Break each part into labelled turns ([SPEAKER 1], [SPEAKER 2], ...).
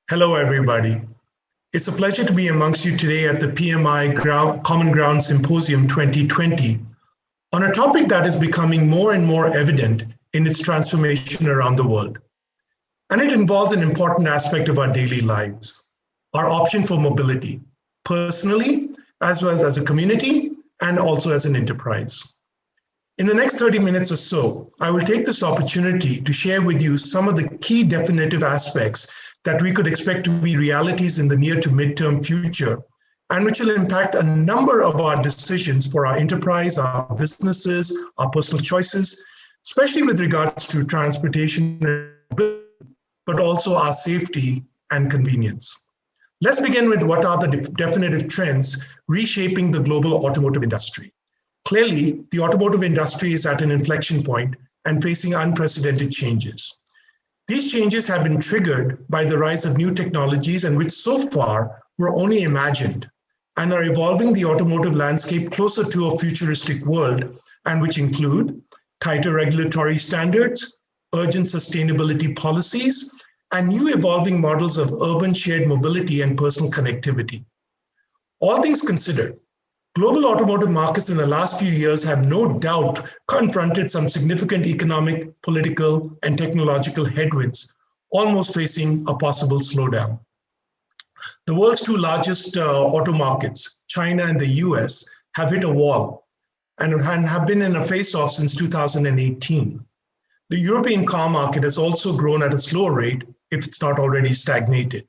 [SPEAKER 1] Hello, everybody. It's a pleasure to be amongst you today at the PMI Common Ground Symposium 2020 on a topic that is becoming more and more evident in its transformation around the world. And it involves an important aspect of our daily lives, our option for mobility, personally, as well as a community, and also as an enterprise. In the next 30 minutes or so, I will take this opportunity to share with you some of the key definitive aspects that we could expect to be realities in the near to midterm future, and which will impact a number of our decisions for our enterprise, our businesses, our personal choices, especially with regards to transportation, but also our safety and convenience. Let's begin with what are the definitive trends reshaping the global automotive industry. Clearly, the automotive industry is at an inflection point and facing unprecedented changes. These changes have been triggered by the rise of new technologies and which so far were only imagined and are evolving the automotive landscape closer to a futuristic world, and which include tighter regulatory standards, urgent sustainability policies, and new evolving models of urban shared mobility and personal connectivity. All things considered, global automotive markets in the last few years have no doubt confronted some significant economic, political, and technological headwinds, almost facing a possible slowdown. The world's two largest auto markets, China and the US, have hit a wall and have been in a face-off since 2018. The European car market has also grown at a slower rate, if it's not already stagnated.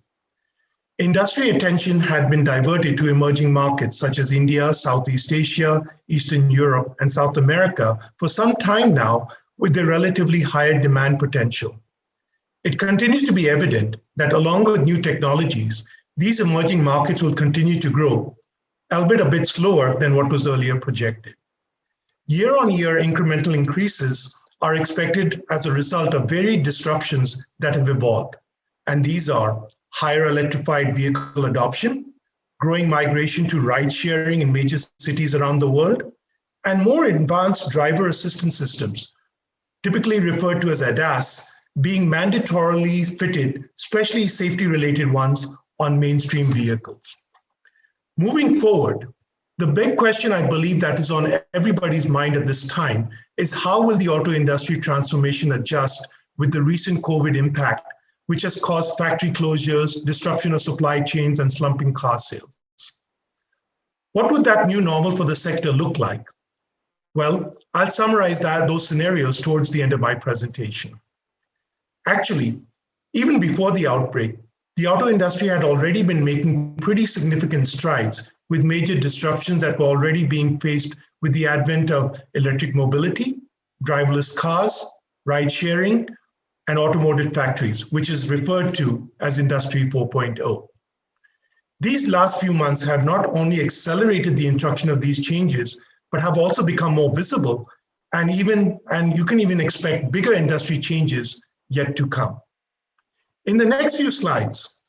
[SPEAKER 1] Industry attention had been diverted to emerging markets such as India, Southeast Asia, Eastern Europe, and South America for some time now, with their relatively higher demand potential. It continues to be evident that along with new technologies, these emerging markets will continue to grow, albeit a bit slower than what was earlier projected. Year-on-year incremental increases are expected as a result of varied disruptions that have evolved, and these are higher electrified vehicle adoption, growing migration to ride sharing in major cities around the world, and more advanced driver assistance systems, typically referred to as ADAS, being mandatorily fitted, especially safety-related ones, on mainstream vehicles. Moving forward, the big question I believe that is on everybody's mind at this time is how will the auto industry transformation adjust with the recent COVID impact, which has caused factory closures, disruption of supply chains, and slumping car sales. What would that new normal for the sector look like? Well, I'll summarize those scenarios towards the end of my presentation. Actually, even before the outbreak, the auto industry had already been making pretty significant strides with major disruptions that were already being faced with the advent of electric mobility, driverless cars, ride sharing, and automotive factories, which is referred to as Industry 4.0. These last few months have not only accelerated the introduction of these changes, but have also become more visible, and you can even expect bigger industry changes yet to come. In the next few slides,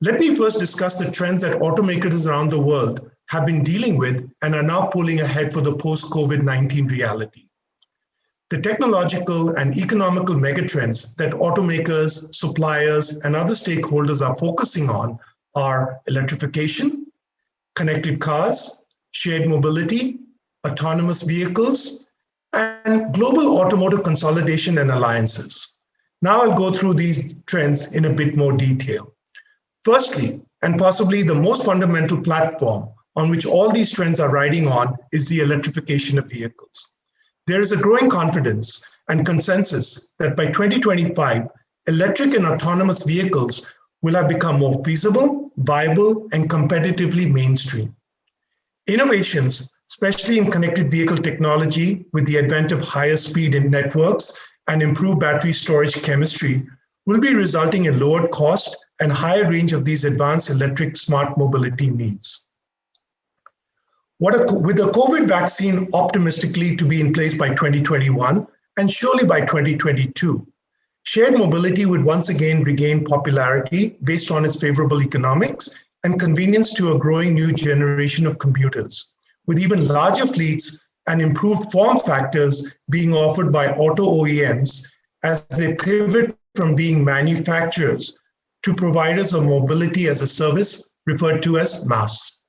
[SPEAKER 1] let me first discuss the trends that automakers around the world have been dealing with and are now pulling ahead for the post-COVID-19 reality. The technological and economical megatrends that automakers, suppliers, and other stakeholders are focusing on are electrification, connected cars, shared mobility, autonomous vehicles, and global automotive consolidation and alliances. Now I'll go through these trends in a bit more detail. Firstly, and possibly the most fundamental platform on which all these trends are riding on is the electrification of vehicles. There is a growing confidence and consensus that by 2025, electric and autonomous vehicles will have become more feasible, viable, and competitively mainstream. Innovations, especially in connected vehicle technology with the advent of higher speed in networks and improved battery storage chemistry, will be resulting in lower cost and higher range of these advanced electric smart mobility needs. With the COVID vaccine optimistically to be in place by 2021 and surely by 2022, shared mobility would once again regain popularity based on its favorable economics and convenience to a growing new generation of commuters, with even larger fleets and improved form factors being offered by auto OEMs as they pivot from being manufacturers to providers of mobility as a service, referred to as MaaS.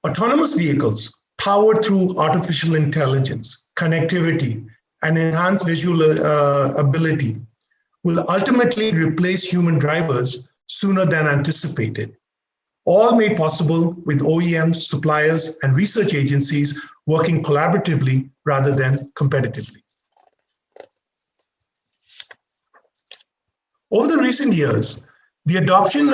[SPEAKER 1] Autonomous vehicles, powered through artificial intelligence, connectivity, and enhanced visual ability, will ultimately replace human drivers sooner than anticipated. All made possible with OEMs, suppliers, and research agencies working collaboratively rather than competitively. Over the recent years, the adoption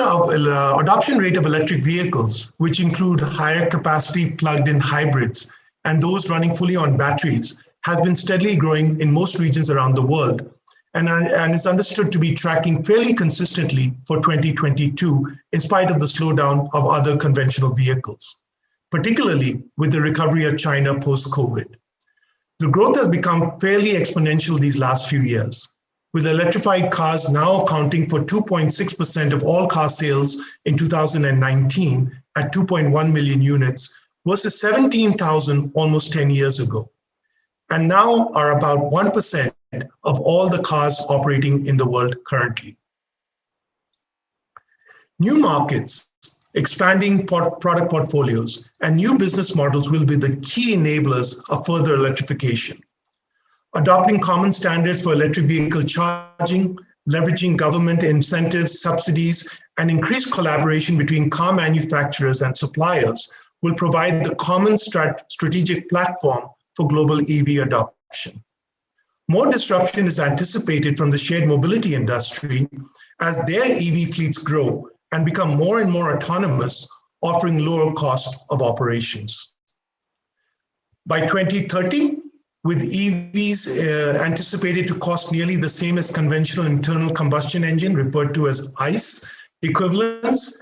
[SPEAKER 1] rate of electric vehicles, which include higher capacity plugged-in hybrids and those running fully on batteries, has been steadily growing in most regions around the world, and is understood to be tracking fairly consistently for 2022 in spite of the slowdown of other conventional vehicles, particularly with the recovery of China post-COVID. The growth has become fairly exponential these last few years, with electrified cars now accounting for 2.6% of all car sales in 2019 at 2.1 million units versus 17,000 almost 10 years ago, and now are about 1% of all the cars operating in the world currently. New markets, expanding product portfolios, and new business models will be the key enablers of further electrification. Adopting common standards for electric vehicle charging, leveraging government incentives, subsidies, and increased collaboration between car manufacturers and suppliers will provide the common strategic platform for global EV adoption. More disruption is anticipated from the shared mobility industry as their EV fleets grow and become more and more autonomous, offering lower cost of operations. By 2030, with EVs anticipated to cost nearly the same as conventional internal combustion engine, referred to as ICE equivalents,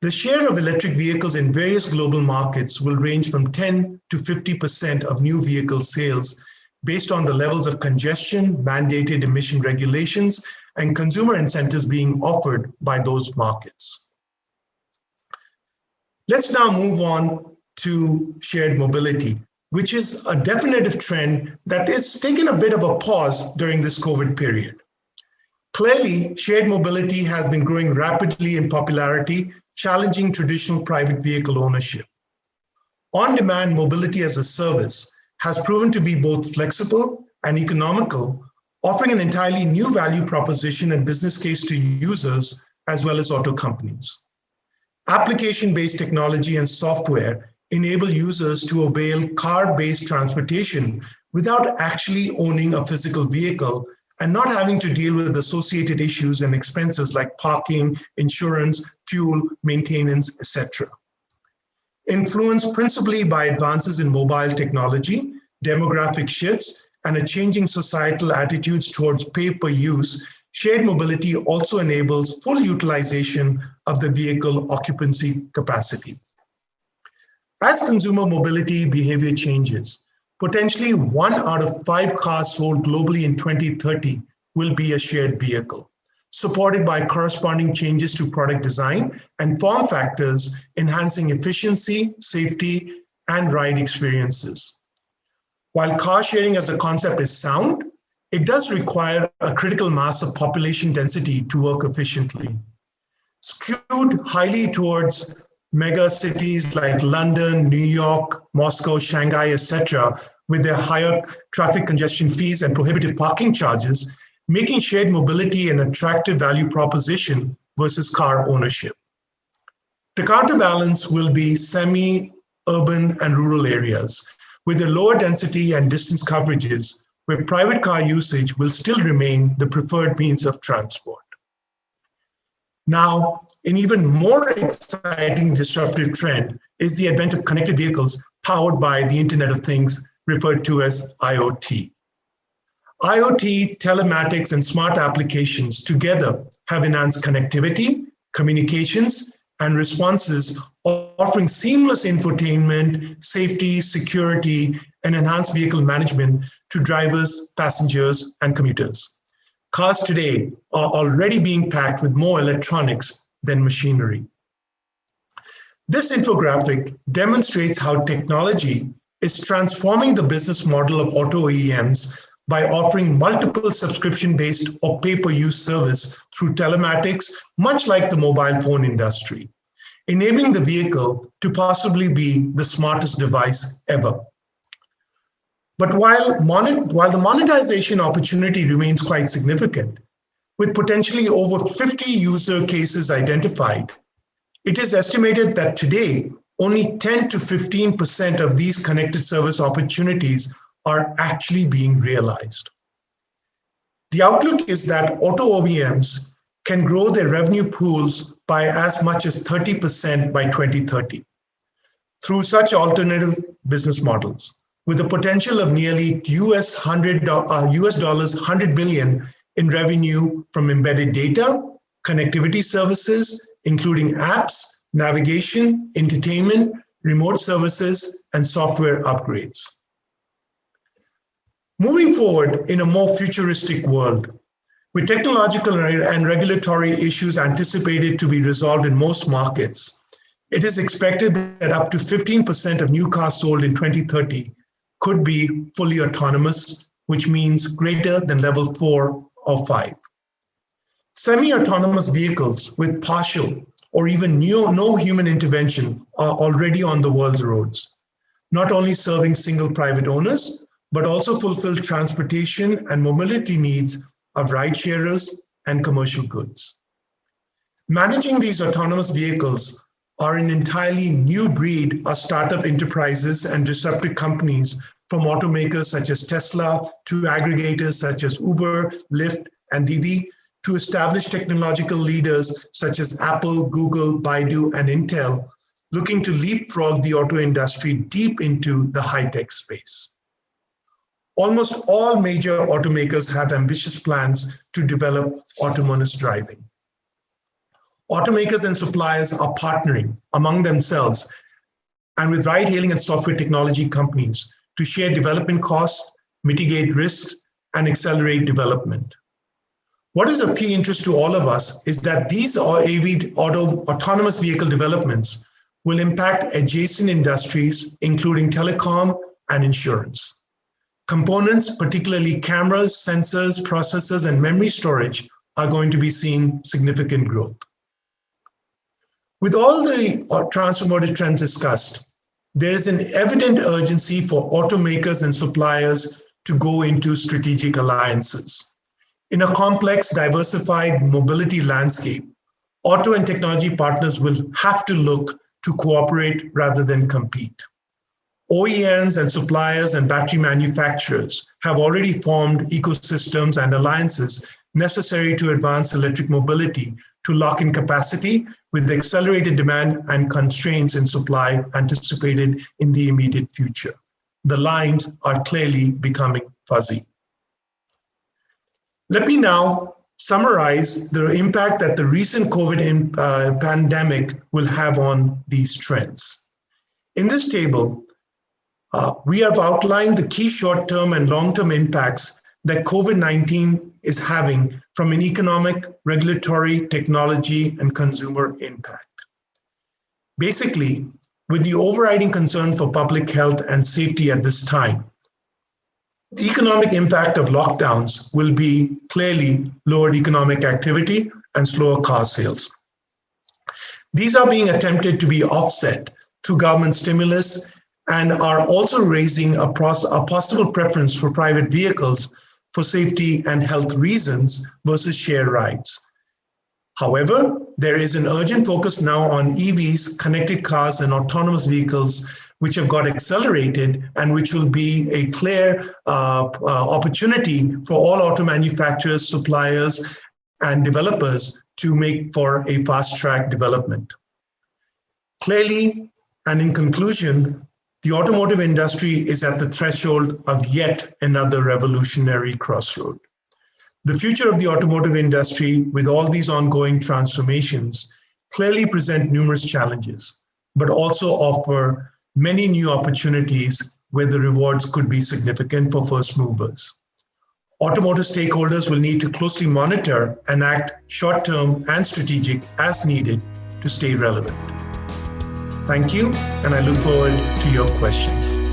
[SPEAKER 1] the share of electric vehicles in various global markets will range from 10 to 50% of new vehicle sales based on the levels of congestion, mandated emission regulations, and consumer incentives being offered by those markets. Let's now move on to shared mobility, which is a definitive trend that is taking a bit of a pause during this COVID period. Clearly, shared mobility has been growing rapidly in popularity, challenging traditional private vehicle ownership. On-demand mobility as a service has proven to be both flexible and economical, offering an entirely new value proposition and business case to users as well as auto companies. Application-based technology and software enable users to avail car-based transportation without actually owning a physical vehicle and not having to deal with associated issues and expenses like parking, insurance, fuel, maintenance, etc. Influenced principally by advances in mobile technology, demographic shifts, and a changing societal attitudes towards pay-per-use, shared mobility also enables full utilization of the vehicle occupancy capacity. As consumer mobility behavior changes, potentially 1 out of 5 cars sold globally in 2030 will be a shared vehicle, supported by corresponding changes to product design and form factors, enhancing efficiency, safety, and ride experiences. While car sharing as a concept is sound, it does require a critical mass of population density to work efficiently. Skewed highly towards mega cities like London, New York, Moscow, Shanghai, etc., with their higher traffic congestion fees and prohibitive parking charges, making shared mobility an attractive value proposition versus car ownership. The counterbalance will be semi-urban and rural areas, with the lower density and distance coverages, where private car usage will still remain the preferred means of transport. Now, an even more exciting disruptive trend is the advent of connected vehicles powered by the Internet of Things, referred to as IoT. IoT, telematics, and smart applications together have enhanced connectivity, communications, and responses, offering seamless infotainment, safety, security, and enhanced vehicle management to drivers, passengers, and commuters. Cars today are already being packed with more electronics than machinery. This infographic demonstrates how technology is transforming the business model of auto OEMs by offering multiple subscription-based or pay-per-use service through telematics, much like the mobile phone industry, enabling the vehicle to possibly be the smartest device ever. But while the monetization opportunity remains quite significant, with potentially over 50 user cases identified, it is estimated that today, only 10 to 15% of these connected service opportunities are actually being realized. The outlook is that auto OEMs can grow their revenue pools by as much as 30% by 2030 through such alternative business models, with a potential of nearly US dollars 100 billion in revenue from embedded data, connectivity services, including apps, navigation, entertainment, remote services, and software upgrades. Moving forward in a more futuristic world, with technological and regulatory issues anticipated to be resolved in most markets, it is expected that up to 15% of new cars sold in 2030 could be fully autonomous, which means greater than level 4 or 5. Semi-autonomous vehicles with partial or even no human intervention are already on the world's roads, not only serving single private owners, but also fulfill transportation and mobility needs of ride sharers and commercial goods. Managing these autonomous vehicles are an entirely new breed of startup enterprises and disruptive companies, from automakers such as Tesla to aggregators such as Uber, Lyft, and Didi, to established technological leaders such as Apple, Google, Baidu, and Intel, looking to leapfrog the auto industry deep into the high-tech space. Almost all major automakers have ambitious plans to develop autonomous driving. Automakers and suppliers are partnering among themselves and with ride-hailing and software technology companies to share development costs, mitigate risks, and accelerate development. What is of key interest to all of us is that these autonomous vehicle developments will impact adjacent industries, including telecom and insurance. Components, particularly cameras, sensors, processors, and memory storage, are going to be seeing significant growth. With all the transformative trends discussed, there is an evident urgency for automakers and suppliers to go into strategic alliances. In a complex, diversified mobility landscape, auto and technology partners will have to look to cooperate rather than compete. OEMs and suppliers and battery manufacturers have already formed ecosystems and alliances necessary to advance electric mobility to lock in capacity with the accelerated demand and constraints in supply anticipated in the immediate future. The lines are clearly becoming fuzzy. Let me now summarize the impact that the recent COVID pandemic will have on these trends. In this table, we have outlined the key short-term and long-term impacts that COVID-19 is having from an economic, regulatory, technology, and consumer impact. Basically, with the overriding concern for public health and safety at this time, the economic impact of lockdowns will be clearly lowered economic activity and slower car sales. These are being attempted to be offset through government stimulus and are also raising a possible preference for private vehicles for safety and health reasons versus shared rides. However, there is an urgent focus now on EVs, connected cars, and autonomous vehicles, which have got accelerated and which will be a clear opportunity for all auto manufacturers, suppliers, and developers to make for a fast-track development. Clearly, and in conclusion, the automotive industry is at the threshold of yet another revolutionary crossroad. The future of the automotive industry, with all these ongoing transformations, clearly present numerous challenges, but also offer many new opportunities where the rewards could be significant for first movers. Automotive stakeholders will need to closely monitor and act short-term and strategic as needed to stay relevant. Thank you, and I look forward to your questions.